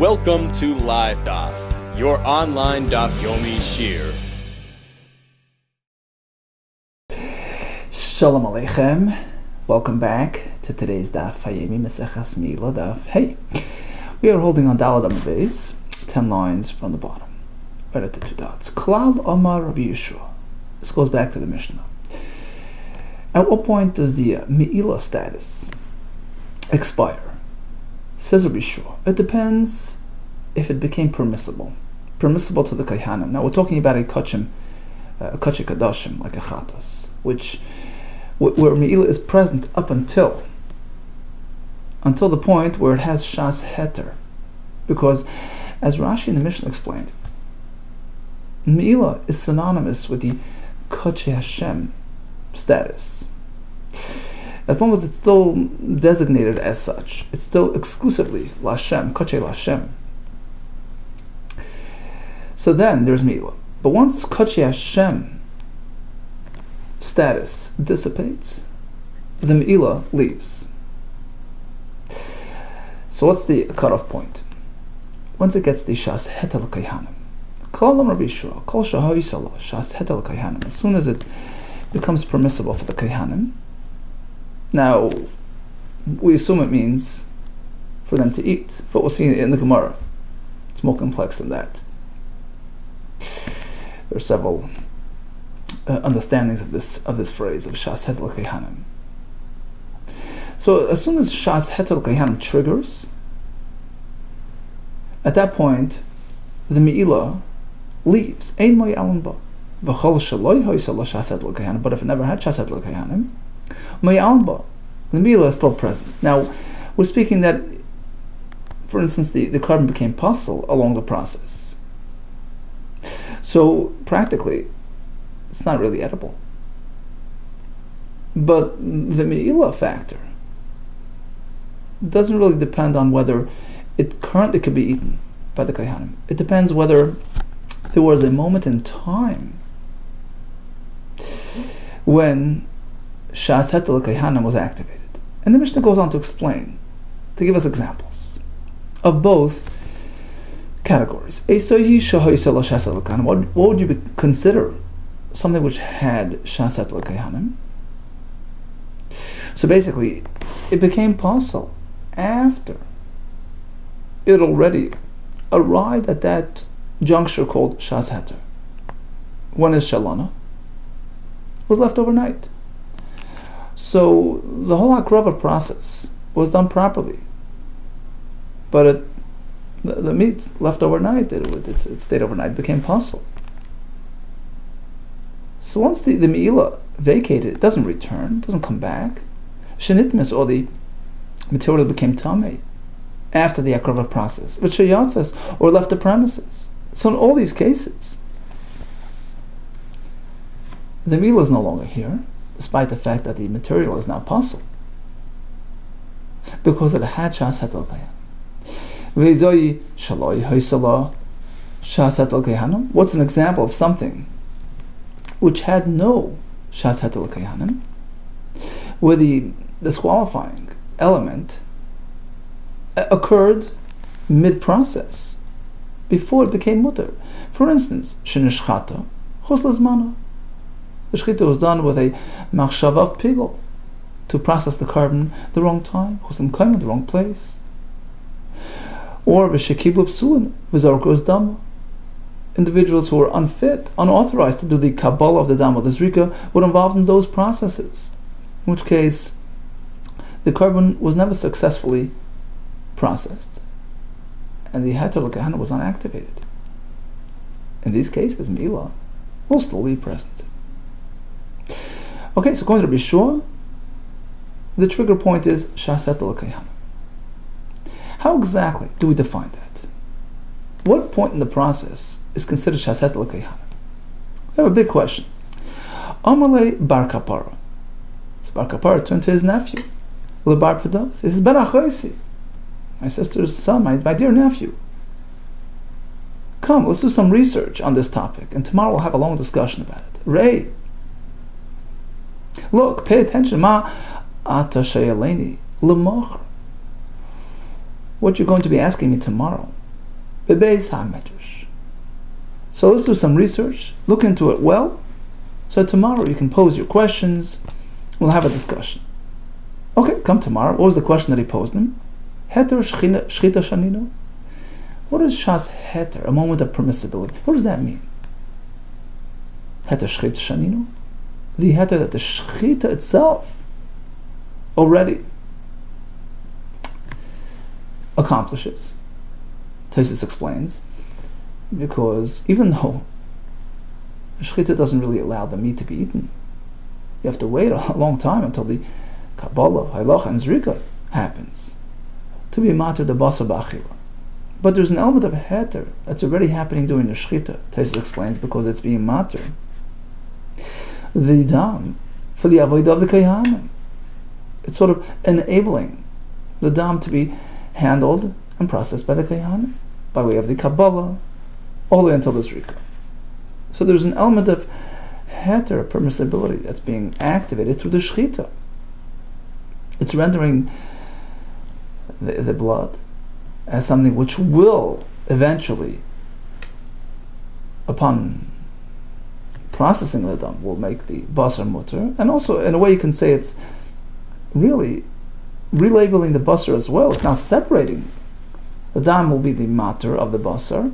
Welcome to LiveDaf, your online Daf Yomi Shir. Shalom Aleichem. Welcome back to today's Daf Hayemi Meseches MEILAH Daf. Hey, we are holding on Dalad Amud Beis, 10 lines from the bottom, right at the 2 dots. Klal Omar Rabbi Yeshua. This goes back to the Mishnah. At what point does the MEILAH status expire? Says Rabbi Yeshua, it depends if it became permissible to the Kaihanim. Now we're talking about a kachim kadashim, like a chatos, where MEILAH is present up until the point where it has shas heter, because as Rashi in the Mishnah explained, MEILAH is synonymous with the kachei Hashem status. As long as it's still designated as such, it's still exclusively Lashem, Kachei Lashem. So then there's MEILAH. But once Kachei Hashem status dissipates, the MEILAH leaves. So what's the cutoff point? Once it gets the Shas Hetel Kaihanim. Klalam Rabbi Yeshua, Kol Shahoisalah, Shas Hetel Kaihanim. As soon as it becomes permissible for the Kaihanim, now, we assume it means for them to eat, but we'll see in the Gemara. It's more complex than that. There are several understandings of this phrase of Shas Hetel Kaihanim. So, as soon as Shas Hetel Kaihanim triggers, at that point, the MEILAH leaves. Ein moy alon ba. V'chol shaloi hoysala Shas Hetel Kaihanim. But if it never had Shas Hetel Kaihanim, the MEILAH is still present. Now, we're speaking that, for instance, the carbon became puzzle along the process. So, practically, it's not really edible. But the MEILAH factor doesn't really depend on whether it currently could be eaten by the Kaihanim. It depends whether there was a moment in time when Shas Hetel Kaihanim was activated. And the Mishnah goes on to explain, to give us examples of both categories. What would you consider something which had Shas Hetel Kaihanim? So basically, it became possible after it already arrived at that juncture called Shas Heter. When is Shalana? It was left overnight. So the whole akrava process was done properly, but the meat left overnight, it stayed overnight, became puzzle. So once the MEILAH vacated, it doesn't return, doesn't come back. Shenitmis, or the material became tamei after the akrava process, v'sheyatzes, or left the premises. So in all these cases, the MEILAH is no longer here, despite the fact that the material is now puzzle, because it had Shas Hetel Kaihanim. What's an example of something which had no Shas Hetel Kaihanim, where the disqualifying element occurred mid-process, before it became mutter? For instance, shenishchata chutz lezmana. The shechita was done with a machshava pigel, to process the carbon the wrong time, in the wrong place. Or v'shekiblu psulin v'zarkos dama. Individuals who were unfit, unauthorized to do the kabbalah of the dama, the zrika, were involved in those processes, in which case the carbon was never successfully processed, and the Heter L'Kahana was not activated. In these cases, MEILAH will still be present. Okay, so according to Rabbi Yeshua, the trigger point is Shas Hetel Kaihanim. How exactly do we define that? What point in the process is considered Shas Hetel Kaihanim? We have a big question. Amalei Bar Kapara. So Bar Kapara turned to his nephew, Lebar Padas. He says, Ben Achoisi, my sister's son, my dear nephew. Come, let's do some research on this topic, and tomorrow we'll have a long discussion about it. Ray, look, pay attention. Ma ata sheyaleni l'mocher. What you're going to be asking me tomorrow Bebeis HaMedrash. So let's do some research, look into it well, so tomorrow you can pose your questions, we'll have a discussion. Okay, come tomorrow. What was the question that he posed him? Heter shchita shanino? What is Shas heter, a moment of permissibility? What does that mean? Heter shchita shanino? The heter that the shchita itself already accomplishes. Tosfos explains, because even though the shchita doesn't really allow the meat to be eaten, you have to wait a long time until the Kabbalah, MEILAH, and Zrika happens to be mater the basar b'achila. But there's an element of heter that's already happening during the shchita. Tosfos explains, because it's being mater the dam for the avodah of the kohanim. It's sort of enabling the dam to be handled and processed by the kohanim by way of the Kabbalah, all the way until the Zrika. So there's an element of heter permissibility that's being activated through the shchita. It's rendering the blood as something which will eventually, upon processing the dam, will make the basar mutter, and also in a way you can say it's really relabeling the basar as well. It's now separating. The dam will be the matter of the basar,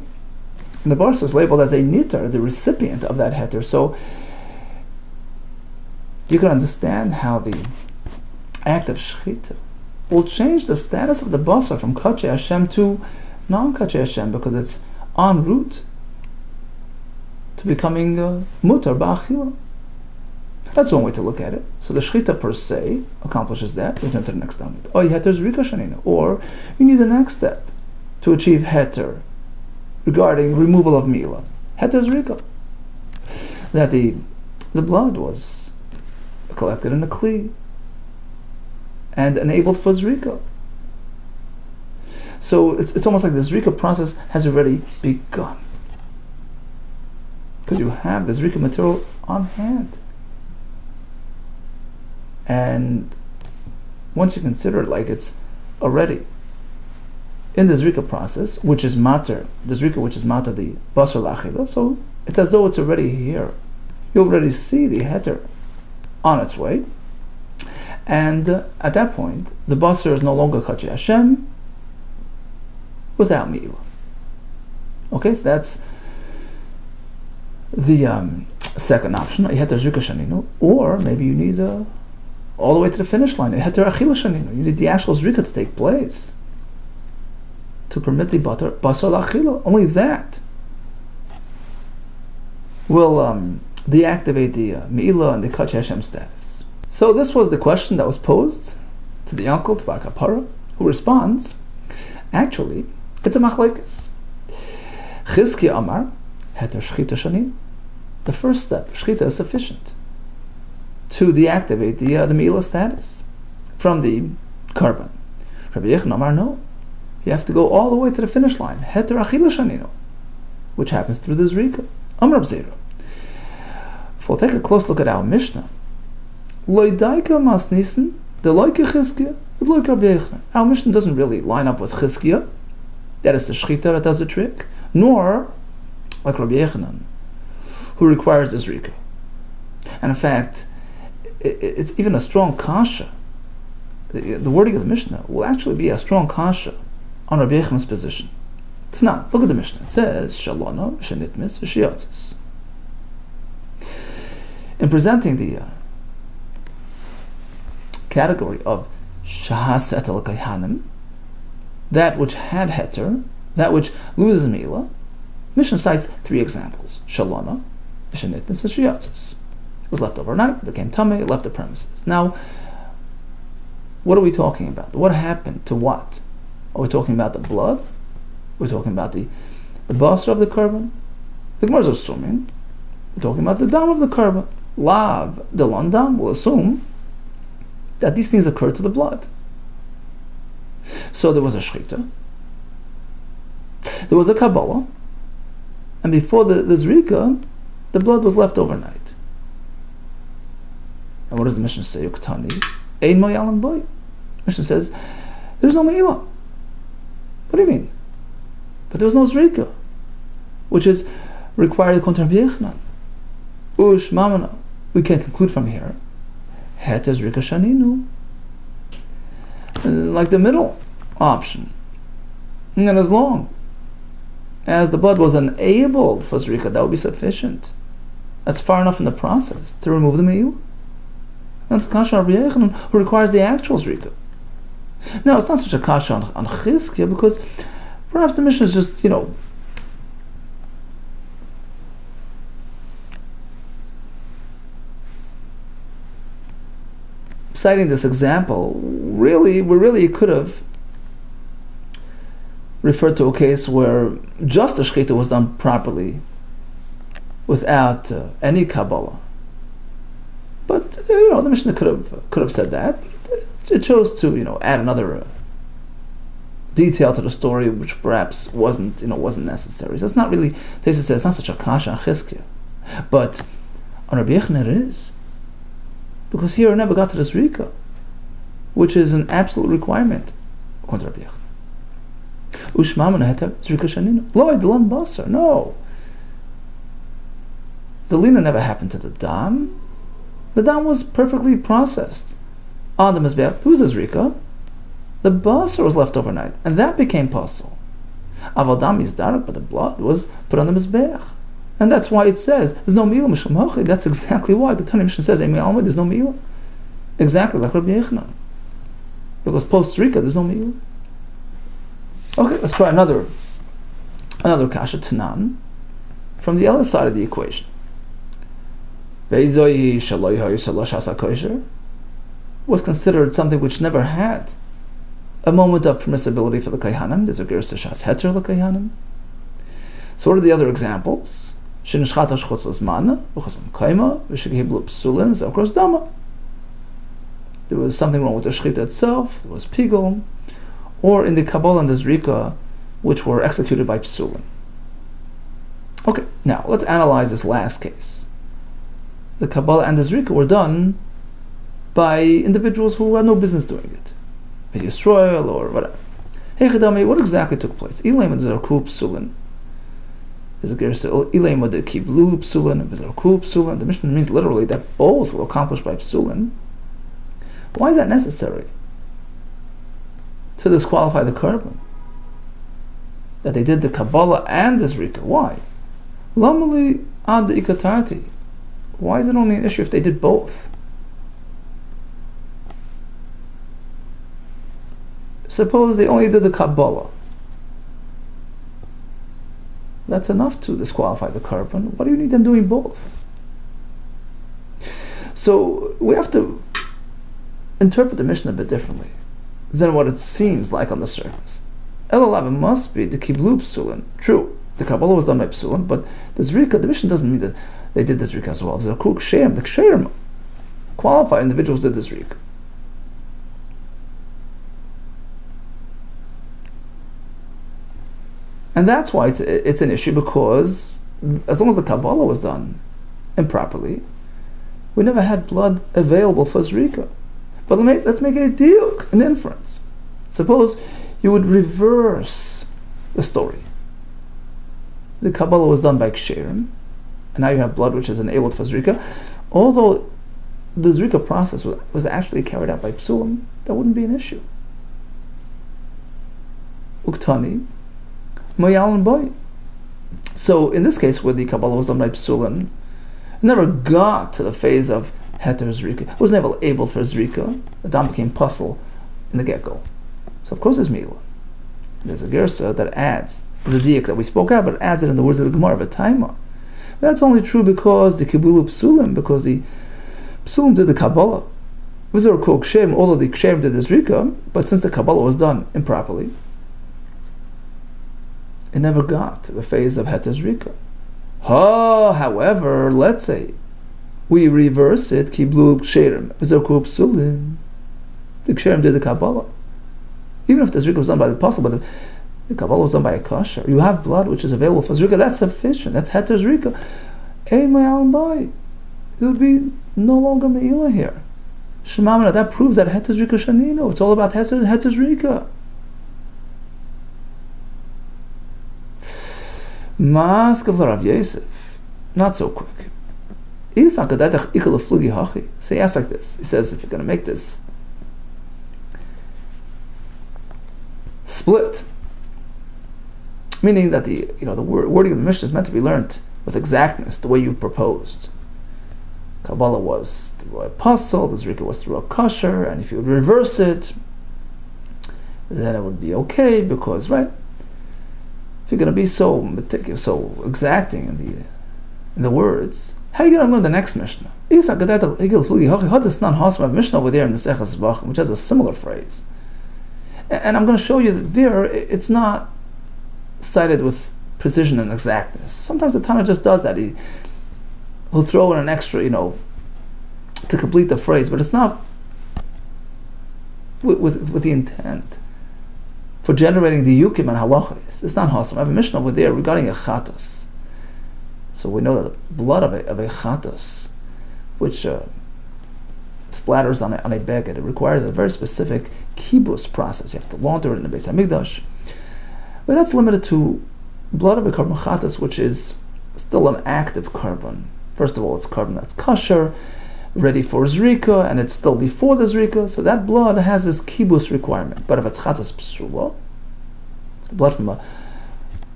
and the basar is labeled as a nitar, the recipient of that heter. So you can understand how the act of shchita will change the status of the basar from kachei Hashem to non-kachei Hashem, because it's en route to becoming mutar ba'achila. That's one way to look at it. So the shchita per se accomplishes that. We turn to the next talmud. Oh, heter's rika shanina. Or you need the next step to achieve heter regarding removal of MEILAH. Heter's rika. That the blood was collected in a kli and enabled for zrika. So it's almost like the zrika process has already begun, because you have the zrika material on hand. And once you consider it like it's already in the zrika process, which is mater, the zrika which is mater, the basar lachila, so it's as though it's already here. You already see the heter on its way. And at that point, the basar is no longer kachei Hashem without MEILAH. Okay, so that's the second option. Heter zrika shaninu, or maybe you need all the way to the finish line. Heter achila shaninu. You need the actual zrika to take place to permit the basar lachila. Only that will deactivate the MEILAH and the kachei Hashem status. So this was the question that was posed to the uncle, to Bar Kapara, who responds, actually, it's a machlokes. Chizkiya Amar, heter shchita shanin. The first step, shchita, is sufficient to deactivate the MEILAH status from the korban. Rabbi Yechon Amar, no. You have to go all the way to the finish line, heter achila shanino, which happens through the zrika. Amar Bzeira. If we'll take a close look at our Mishnah, Loidaika masnisen, the loike Chizkiya, with loike Rabbi Yechon. Our Mishnah doesn't really line up with Chizkiya. That is the shchita that does the trick, nor like Rabbi Yechon, who requires the zrika. And in fact, it's even a strong kasha. The wording of the Mishnah will actually be a strong kasha on Rabbi Yechon's position. Tanan, look at the Mishnah. It says, Shalona, Shenitmis, V'Shiyatzis. In presenting the category of Shahas Etel Kayhanim, that which had heter, that which loses MEILAH, Mishnah cites three examples. Shalona, Shenitmis, V'Shiyatzis. It was left overnight, became tamei, left the premises. Now, what are we talking about? What happened to what? Are we talking about the blood? We're talking about the basar of the korban. The Gemara is assuming we're talking about the dam of the korban. Lav, the landam, will assume that these things occur to the blood. So there was a shchita, there was a Kabbalah, and before the zrika, the blood was left overnight. And what does the Mishnah say? Yuktani, ein mo'yalam boy. Mishnah says, there's no MEILAH. What do you mean? but there was no zrika, which is required contra Rabbi Yochanan. Ush mamana. We can conclude from here, heter zrika shaninu, like the middle option. And as long as the blood was unable for zrika, that would be sufficient. That's far enough in the process to remove the me'ilah. That's a kasha on Rabbi Yochanan, who requires the actual zrika. Now, it's not such a kasha on Chizkiah, because perhaps the Mishnah is just, citing this example. We could have referred to a case where just the shechita was done properly without any Kabbalah. But the Mishnah could have said that, but it chose to add another detail to the story, which perhaps wasn't necessary. So it's not really. Taisa says it's not such a kasha on Chizkiah, but on Rabbi Yochanan it is, because here it never got to the zrika, which is an absolute requirement according to Rabbi Yochanan. Ushmaman heter zrika shaninu loy delam basar. No, the lina never happened to the dam. The dam was perfectly processed on the mizbeach. Who's the zrika? The basar was left overnight, and that became pasul. Aval dam is dark, but the blood was put on the mizbeach, and that's why it says there's no mi'ilah mishum hachi. That's exactly why the Tanya Mishnah says there's no mi'ilah. Exactly like Rabbi Yochanan, because post zrika there's no mi'ilah. Okay, let's try another kasha tanan from the other side of the equation. Was considered something which never had a moment of permissibility for the kaihanim. There's a gersa shas heter l'kaihanim. So what are the other examples? There was something wrong with the shechita itself. There was pigul, or in the Kabbalah and the zrika, which were executed by psulim. Okay, now let's analyze this last case. The Kabbalah and the zrika were done by individuals who had no business doing it, a Yisrael or whatever. Hey Chidami, what exactly took place? Ilaim and Zarku psulin. There's a gersa Ilaim and the kiblu psulin and Zarku psulin. The Mishnah means literally that both were accomplished by psulin. Why is that necessary? To disqualify the korban, that they did the Kabbalah and the zrika. Why? Lamali ad ikatarti. Why is it only an issue if they did both? Suppose they only did the Kabbalah. That's enough to disqualify the korban. What do you need them doing both? So we have to interpret the Mishnah a bit differently than what it seems like on the surface. Elalav must be the kiblu psulin. True, the Kabbalah was done by psulin, but the zrika, the Mishnah doesn't mean that they did the zrika as well. The ksherim, qualified individuals did the zrika. And that's why it's an issue, because as long as the Kabbalah was done improperly, we never had blood available for zrika. But let's make a diuk, an inference. Suppose you would reverse the story. The Kabbalah was done by ksherim, and now you have blood which is enabled for zrika. Although the zrika process was actually carried out by psulim, that wouldn't be an issue. Uktani, moyalan boy. So in this case, where the Kabbalah was done by psulim, it never got to the phase of heter zrika. It was never able for zrika. The dam became pasul in the get-go. So of course there's MEILAH. There's a gersa that adds the diak that we spoke about, but adds it in the words of the Gemara of a taima. That's only true because the kibulu psulim, because the psulim did the Kabbalah. Although the ksherim did the zrika, but since the Kabbalah was done improperly, it never got to the phase of heter zrika. However, let's say we reverse it, kiblu ksherim, v'zarku psulim. The ksherim did the Kabbalah. Even if the zrika was done by the apostle, but the Kabbalah was done by a kosher, you have blood which is available for zrika, that's sufficient. That's heter zrika. There would be no longer MEILAH here. Shemamina, that proves that heter zrika shanino. It's all about heter zrika. Maskav Rav Yosef, not so quick. So he asks like this. He says, if you're going to make this split, meaning that the wording of the Mishnah is meant to be learned with exactness, the way you proposed. Kabbalah was through a puzzle, the Zrika was through a kosher, and if you would reverse it, then it would be okay, because, right, if you're going to be so meticulous, so exacting in the words, how are you going to learn the next Mishnah? Mishnah over there in Maseches Zvachim, which has a similar phrase. And I'm going to show you that there, it's not cited with precision and exactness. Sometimes the Tana just does that. He'll throw in an extra, to complete the phrase, but it's not with the intent for generating the yukim and halachas. It's not hasam. I have a Mishnah over there regarding a chatas. So we know that the blood of a chatas, which splatters on a beged, it requires a very specific kibus process. You have to launder it in the Beis Hamikdash. But that's limited to blood of a carbon chatas, which is still an active carbon. First of all, it's carbon that's kosher, ready for zrika, and it's still before the zrika, so that blood has this kibus requirement. But if it's chatas psula, the blood from a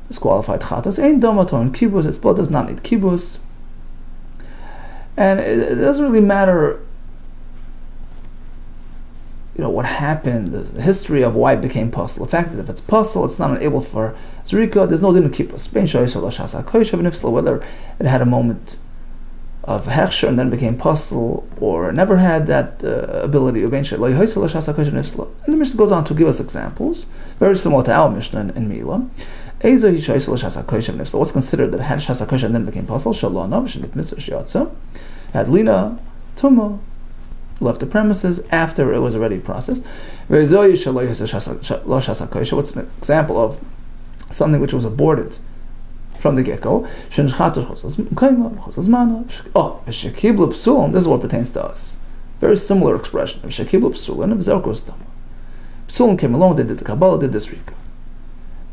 disqualified chatas, ain't domaton kibus, its blood does not need kibus. And it doesn't really matter what happened, the history of why it became puzzle. The fact is, if it's puzzle, it's not enabled for zrika, there's no din of kibus. Whether it had a moment of hechsher and then became puzzle, or never had that ability. And the Mishnah goes on to give us examples, very similar to our Mishnah in MEILAH. What's considered that it had shasa kosher and then became puzzle? Had lina, tuma, left the premises after it was already processed. What's an example of something which was aborted from the get-go? This is what pertains to us. Very similar expression. Psulim came along, they did the Kabbalah, did this Zrika.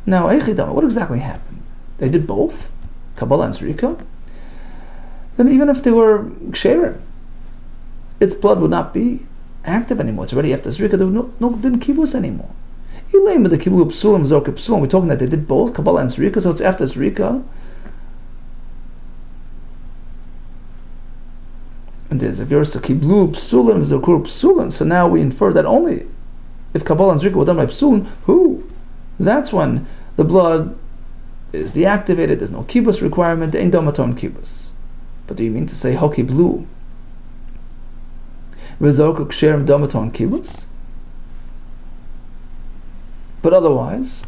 Now, what exactly happened? They did both, Kabbalah and Zrika. Then even if they were ksherim, its blood would not be active anymore. It's already after Zrika, there didn't kibus anymore. We're talking that they did both, Kabbalah and Zrika, so it's after Zrika. And there's a gersa kiblu psulim, zakur psulim. So now we infer that only if Kabbalah and Zrika were done by psulim, that's when the blood is deactivated, there's no kibus requirement, there ain't domaton kibus. But do you mean to say ho kiblu? V'zorku ksherim domaton kibus? But otherwise,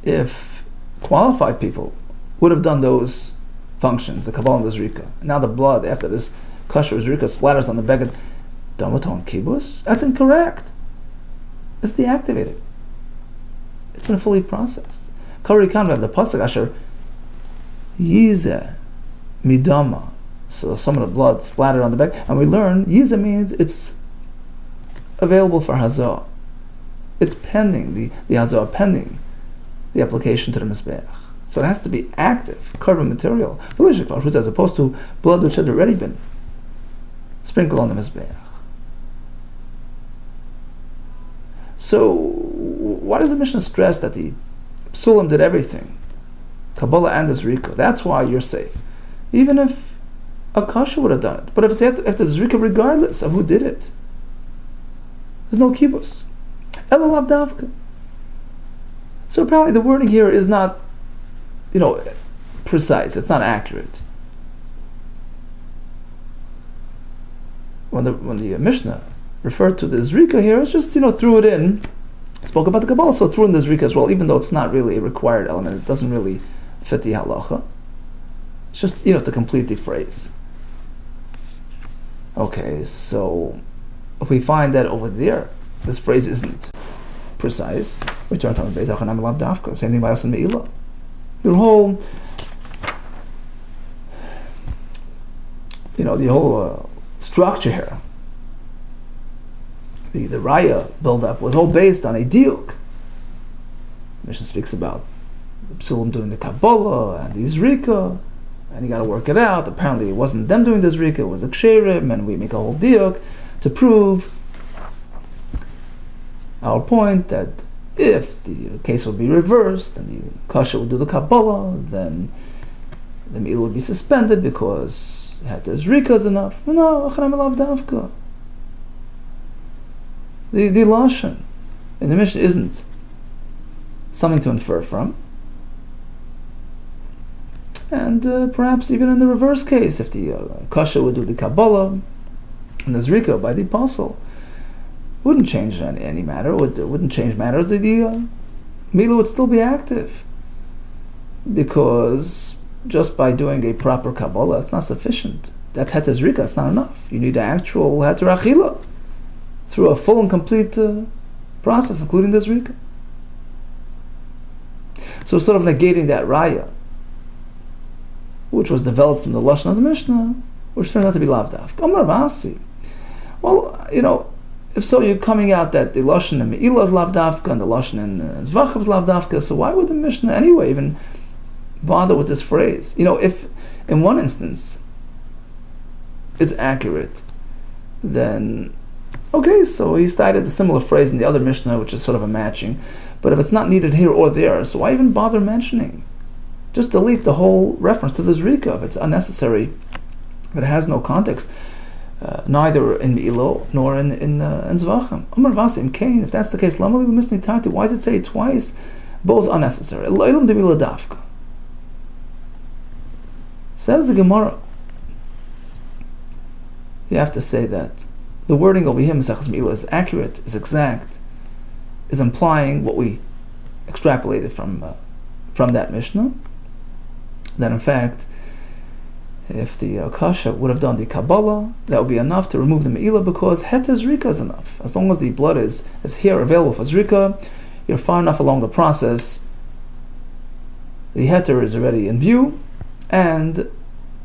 if qualified people would have done those functions, the Kabbalah and the Zrika, and now the blood after this kosher Zrika splatters on the beged, domaton kibus? That's incorrect. It's deactivated. It's been fully processed. Kari kan, we have the pasuk asher yizeh midama. So some of the blood splattered on the beged, and we learn yizeh means it's available for hazah. It's pending, the hazah pending the application to the mizbeach. So it has to be active, carbon material, as opposed to blood which had already been sprinkled on the mizbeach. So why does the Mishnah stress that the psulim did everything, Kabbalah and the Zrika? That's why you're safe, even if a kasha would have done it. But if it's after the Zrika, regardless of who did it, there's no kibus. Ela davka. So apparently the wording here is not, precise. It's not accurate. When the Mishnah referred to the Zrika here, it's just threw it in. Spoke about the Kabbalah, so threw in the Zrika as well, even though it's not really a required element. It doesn't really fit the halacha. It's just to complete the phrase. Okay, so if we find that over there this phrase isn't precise, we turn to MEILAH. Same thing by us in MEILAH. Your whole, the whole structure here, the raya build-up was all based on a diuk. The Mishnah speaks about psulim doing the Kabbalah and the Zrika, and you got to work it out. Apparently it wasn't them doing the Zrika, it was a ksherim, and we make a whole diuk to prove our point that if the case would be reversed and the kasha would do the Kabbalah, then the MEILAH would be suspended because had the Zrika is enough. No, From LiveDaf. The lashon in the Mishnah isn't something to infer from. And perhaps even in the reverse case, if the kasha would do the Kabbalah and the Zrika by the apostle, it wouldn't change any matter. It wouldn't change matters. The MEILAH would still be active, because just by doing a proper Kabbalah, it's not sufficient. That's heter Zrika. It's not enough. You need the actual heter achila through a full and complete process, including the Zrika. So sort of negating that raya, which was developed from the lashon of the Mishnah, which turned out to be lavdaf. Amar Vasi. Well, if so, you're coming out that the lashon in MEILAH is lavdafka and the lashon in Zvachim is lavdafka. So why would the Mishnah anyway even bother with this phrase? If in one instance it's accurate, then okay, so he cited a similar phrase in the other Mishnah, which is sort of a matching. But if it's not needed here or there, so why even bother mentioning? Just delete the whole reference to the Zrika if it's unnecessary, but it has no context, neither in MEILAH nor in Zvachim. Amar Vasim Kain, if that's the case, why does it say it twice? Both unnecessary. Says the Gemara, you have to say that the wording over here, Mesechus MEILAH, is accurate, is exact, is implying what we extrapolated from that Mishnah, that in fact, if the kasha would have done the Kabbalah, that would be enough to remove the MEILAH, because heter Zrika is enough. As long as the blood is here available for Zrika, you're far enough along the process, the heter is already in view, and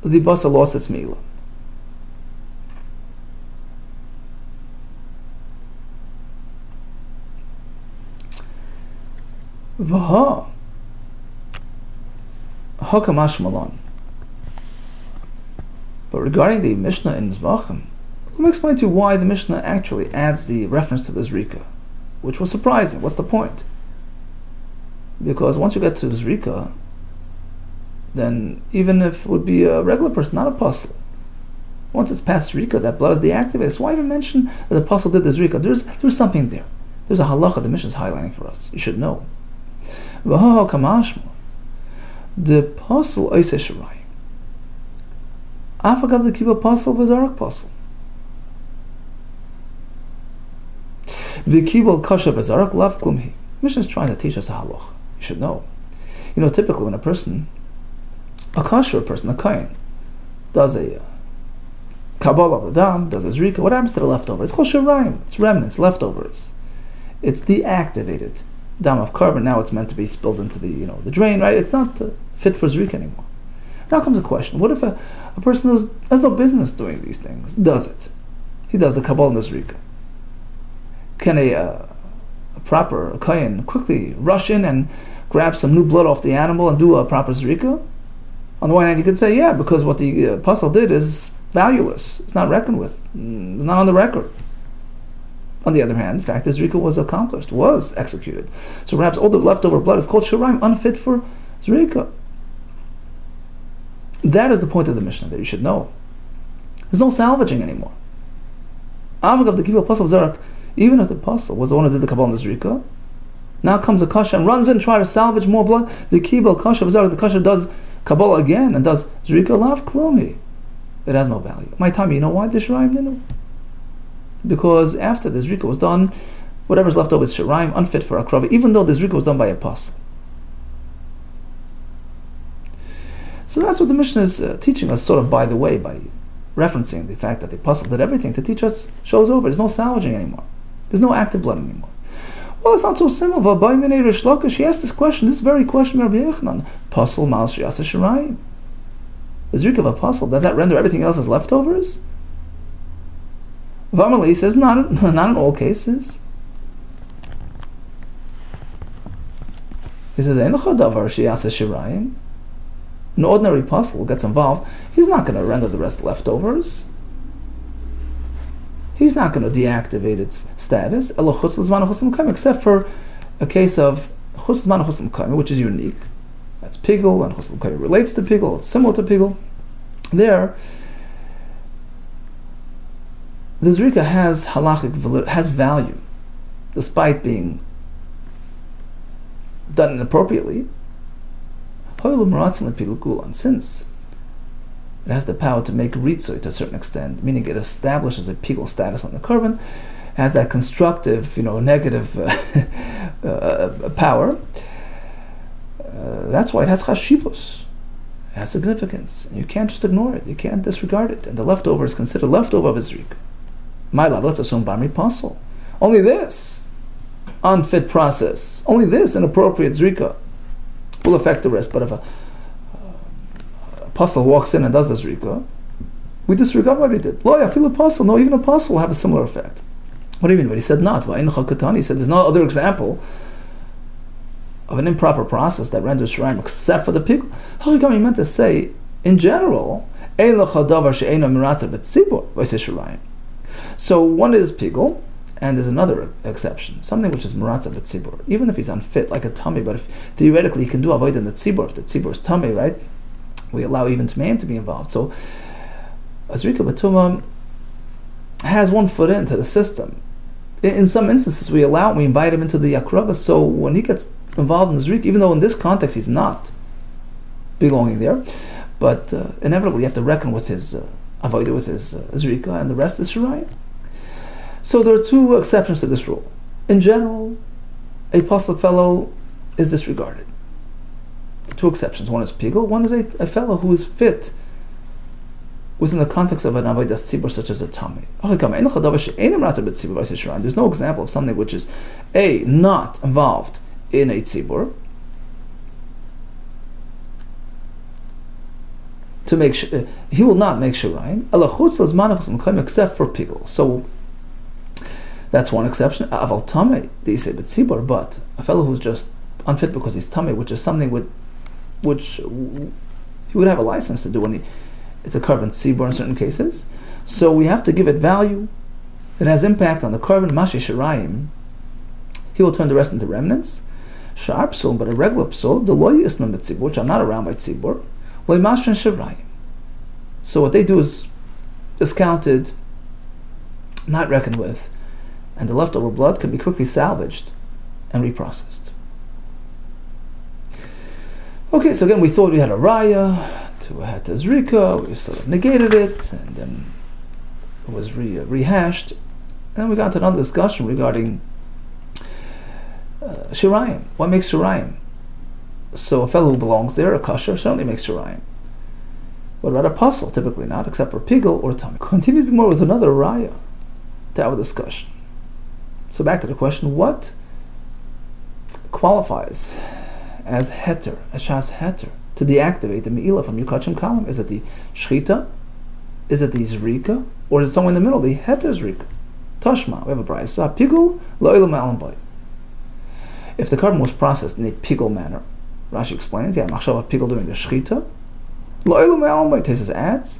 the basa lost its MEILAH. Vaha Hakamash Malon. But regarding the Mishnah in Zvachim, let me explain to you why the Mishnah actually adds the reference to the Zrika, which was surprising. What's the point? Because once you get to Zrika, then even if it would be a regular person, not a apostle, once it's past Zrika, that blood is deactivated. So why even mention that the apostle did the Zrika? There's something there. There's a halacha the Mishnah is highlighting for us. You should know. Vaha Kamashma. The apostle Oisei Shirai. Afagav the kiva apostle v'zarak apostle. V'kibol kasha v'zarak lav klumhi. Mishnah is trying to teach us a halacha. You should know. Typically when a person, a kosher person, a kohen, does a Kabbalah of the dam, does a Zrika, what happens to the leftover? It's called shiraim. It's remnants, leftovers. It's deactivated dam of carbon. Now it's meant to be spilled into the drain, right? It's not fit for Zrika anymore. Now comes a question: what if a person who has no business doing these things does it? He does the Kabbalah and the Zrika. Can a proper kohen quickly rush in and grab some new blood off the animal and do a proper Zrika? On the one hand, you could say, yeah, because what the apostle did is valueless. It's not reckoned with. It's not on the record. On the other hand, the fact that Zrika was accomplished, was executed. So perhaps all the leftover blood is called shiraim, unfit for Zrika. That is the point of the Mishnah that you should know. There's no salvaging anymore. Avagav the Kiva Apostle Zarak, even if the apostle was the one who did the Kabbalah and the Zrika, now comes a kasha and runs in, try to salvage more blood. The Kiva Kasha Zarak, the kasha does Kabbalah again and does Zrika lav klumi. It has no value. My time, you know why the shiraim didn't? Because after the Zrika was done, whatever's left over is shiraim, unfit for akrava, even though the Zrika was done by a apostle. So that's what the Mishnah is teaching us, sort of by the way, by referencing the fact that the apostle did everything to teach us, shows over. There's no salvaging anymore. There's no active blood anymore. Well, it's not so simple. She asked this question, this very question, Rabbi Yechanan. Apostle Mal Shiyasa Shiraim. The Zrika of apostle, does that render everything else as leftovers? Vamali says, not in all cases. He says, Ein lecha davar sheyaseh shirayim. An ordinary apostle gets involved, he's not going to render the rest leftovers. He's not going to deactivate its status, except for a case of which is unique. That's pigul, and chutz relates to pigul, it's similar to pigul. There, the zrika has halachic validity, has value, despite being done inappropriately. Since it has the power to make ritzoy to a certain extent, meaning it establishes a pigul status on the korban, has that constructive, negative power. That's why it has chashivos. It has significance. And you can't just ignore it. You can't disregard it. And the leftover is considered leftover of his zrika. MEILAH, let's assume Bamri Pasul. Only this unfit process, only this inappropriate zrika will affect the rest. But if a apostle walks in and does the zrika, we disregard what he did. Lo, I feel apostle. No, even apostle will have a similar effect. What do you mean? When he said not, he said there's no other example of an improper process that renders shirayim except for the pigul. How come he meant to say, in general, so one is pigul, and there's another exception, something which is miratza b'tzibur, even if he's unfit, like a tummy, but if theoretically he can do avoid in the tzibur, if the tzibur is tummy, right, we allow even tmeim to be involved. So a zrika b'tumah has one foot into the system. In some instances, we invite him into the yakrava, so when he gets involved in the zrika, even though in this context he's not belonging there, but inevitably you have to reckon with his avodah, with his zrika, and the rest is shirayim. So there are two exceptions to this rule. In general, a pasuk fellow is disregarded. Two exceptions. One is pigul, one is a fellow who is fit within the context of an avodas tzibur, such as a tummy. There's no example of something which is A, not involved in a tzibur, to make he will not make shirayim, except for pigul. So that's one exception. Aval tamei, they say b'tzibur, but a fellow who's just unfit because he's tamei, which is something which he would have a license to do when it's a korban tzibur in certain cases. So we have to give it value. It has impact on the korban mashi shirayim. He will turn the rest into remnants. Shar psul, but a regular psul, the loy isnam b'tzibur, which are not around by tzibur, loy mashrin shirayim. So what they do is discounted, not reckoned with, and the leftover blood can be quickly salvaged and reprocessed. Okay, so again, we thought we had a raya to heta zrika, we sort of negated it, and then it was rehashed, and then we got to another discussion regarding shirayim. What makes shirayim? So a fellow who belongs there, a kosher, certainly makes shirayim. What about a pasul? Typically not, except for pigul or tummy. Continues more with another raya to our discussion. So back to the question, what qualifies as heter, as shas heter, to deactivate the MEILAH from Yukachim column? Is it the shchita? Is it the zrika? Or is it somewhere in the middle, the heter zrika? Tashma, we have a brayso, pigul lo'ilu ma'alam boy. If the korban was processed in a pigul manner, Rashi explains, machshav of pigul during the shchita, lo'ilu ma'alam boy, Tesis adds,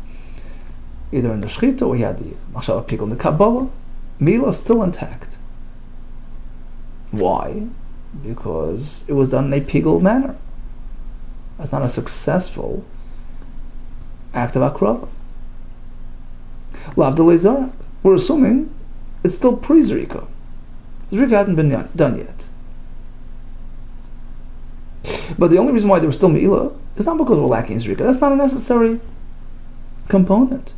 either in the shchita or he had the machshav of pigul in the Kabbalah, MEILAH is still intact. Why? Because it was done in a pigul manner. That's not a successful act of akrava. Lavdalei zarak. We're assuming it's still pre-zrika. Zrika hadn't been done yet. But the only reason why there was still MEILAH is not because we're lacking zrika. That's not a necessary component.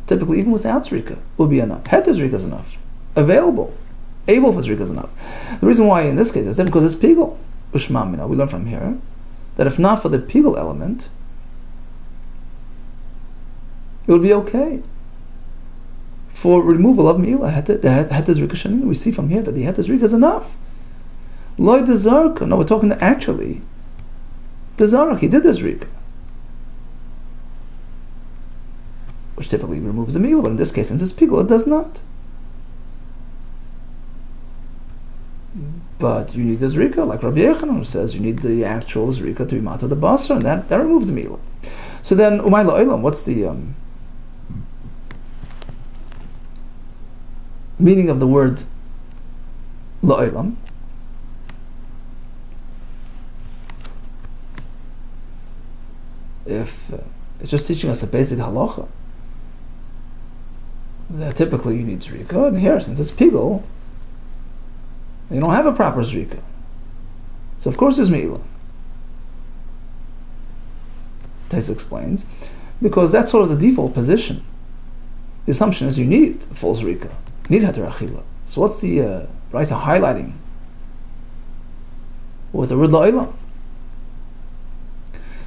Typically, even without zrika, would be enough. Heter zrika is enough. Available. Able for zrika is enough. The reason why in this case is because it's pigul. Ushmamina. We learn from here that if not for the pigul element, it would be okay. For removal of MEILAH, the heter zrika shanina, we see from here that the heter zrika is enough. Loy de zarka. No, we're talking to actually the zark. He did the zrika, which typically removes the MEILAH, but in this case, since it's pigul, it does not. But you need the zrika, like Rabbi Yochanan, who says you need the actual zrika to be mata the basra, and that removes the milah. So then, umay la'olam, what's the meaning of the word la'olam? If it's just teaching us a basic halacha, that typically you need zrika, and here, since it's pigul, you don't have a proper zrika. So of course there's me'ilah. Tais explains, because that's sort of the default position. The assumption is you need a full zrika, you need heter achila. So what's the Raisa highlighting with the word la'olam?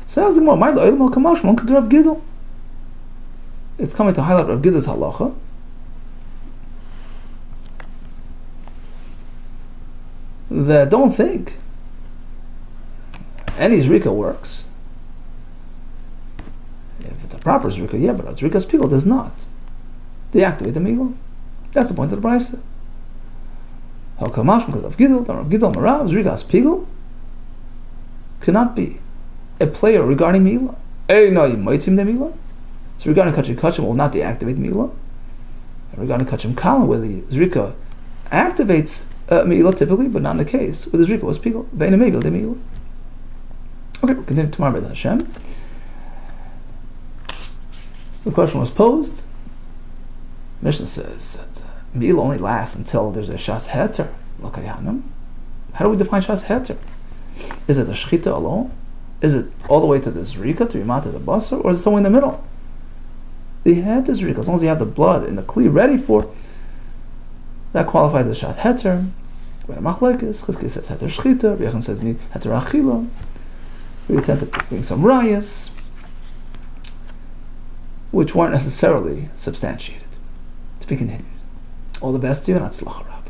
So as the Gemara, my la'olam al-kamash mon Rav Gidel. It's coming to highlight Rav Gidel's halacha. That don't think any zrika works. If it's a proper zrika, yeah, but a zrika's pigul does not deactivate the milah. That's the point of the brayso. Hakamash Rav Gidel, Rav Gidel Marav, zrika's pigul cannot be a player regarding milah. No, you might seem the milah. So regarding kachim kachim will not deactivate milah. And regarding kachim kala, where the zrika activates me'ilah typically, but not in the case where the zrika was pigul. Ve'ena me'il de me'ilah. Okay, we'll continue tomorrow with Hashem. The question was posed. Mishnah says that me'ilah only lasts until there's a shas heter. How do we define shas heter? Is it the shchita alone? Is it all the way to the zrika, to be mata the basar, or is it somewhere in the middle? The heter zrika, as long as you have the blood in the kli ready for, that qualifies as shas heter. When a machlekes, Chizkiah says heter shchita, Rabbi Yochanan says you need heter achila. We tend to bring some rayas, which weren't necessarily substantiated. To be continued. All the best to you, and atzlacha.